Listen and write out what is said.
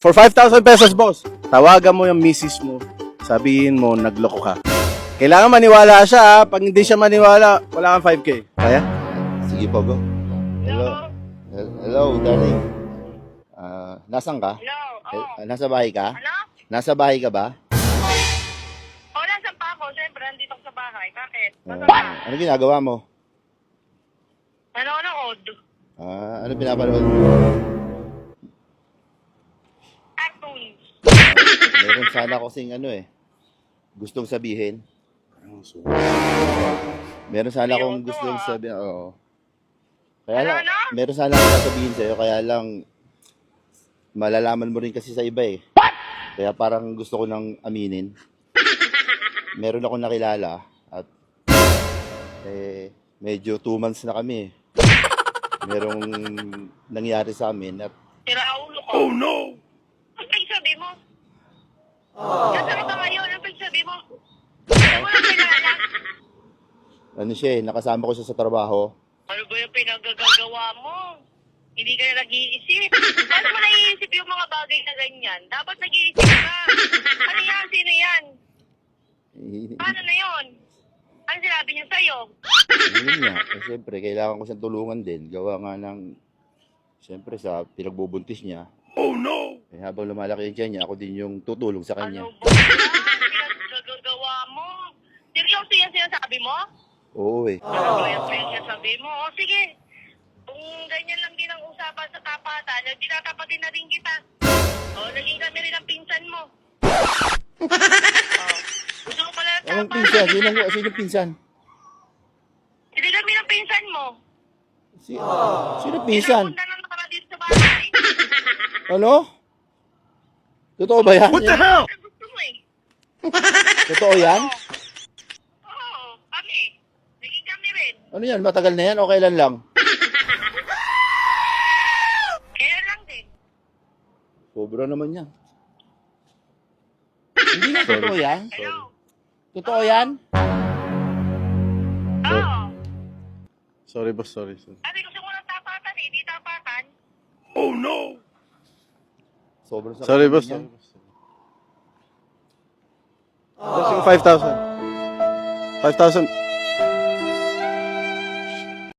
For 5,000 pesos, boss, tawagan mo yung misis mo. Sabihin mo, nagloko ka. Kailangan maniwala siya, ha? Pag hindi siya maniwala, wala kang 5K. Kaya? Sige po, bro. Hello. Hello, darling. Nasaan ka? Hello? Nasa bahay ka? Ano? Nasa bahay ka ba? Nasaan pa ako? Siyempre, nandito ako sa bahay. Bakit? Basta ka? Ano ginagawa mo? Nanonood. Ano pinapanood mo? Cartoons. Meron sana kasing gustong sabihin. Meron sana akong gustong sabihin. Oo. Kaya lang, Ano? meron sana akong sasabihin sa'yo, kaya lang malalaman mo rin kasi sa iba eh. Kaya parang gusto ko nang aminin. Meron akong nakilala at medyo 2 months na kami. Merong nangyari sa amin at Tira ulo ko. Oh no! Ano pa yung sabi mo? Nasaan ka ngayon? Ano pa yung sabi mo? Ano mo lang pinaalam? nakasama ko siya sa trabaho. Ano ba yung pinagagagawa mo? Hindi ka na nag-iisip. Paano mo naiisip yung mga bagay na ganyan? Dapat nag-iisip ka. Ano yan? Sino yan? Paano na yun? Ano sinabi niya sa'yo? Yun nga. Siyempre, kailangan ko siyang tulungan din. Gawa nga ng, siyempre, sa pinagbubuntis niya. Oh no! Habang lumalaki yung tiyan niya, ako din yung tutulong sa kanya. Ano ba yan? Pinagagawa mo? Seryoso yan sinasabi mo? Oo eh. Ano ba yung sinasabi mo? O sige. Kung ganyan lang din ang usapan sa tapatan, tinatapatin na rin kita. O, naging kami rin ang pinsan mo. Gusto mo pala ng Anong tapatan? pinsan? Sino pinsan? Hindi kami ng pinsan mo. Sino pinsan? Pinapunta na nakara dito sa bahay. Ano? Totoo ba yan? What the hell? Ano gusto mo eh? Totoo yan? Oo, kami. Naging kami rin. Ano yan? Matagal na yan o kailan lang? Kaya lang din. Sobra naman yan. Hindi na totoo yan? Hello? Totoo yan? Oo. Sorry, boss. Sorry. Kasi gusto mo ng tapatan eh, di tapatan. Sobrang sakit Sorry, naman boss. yan. Sorry, boss. Boss, yung 5,000. 5,000.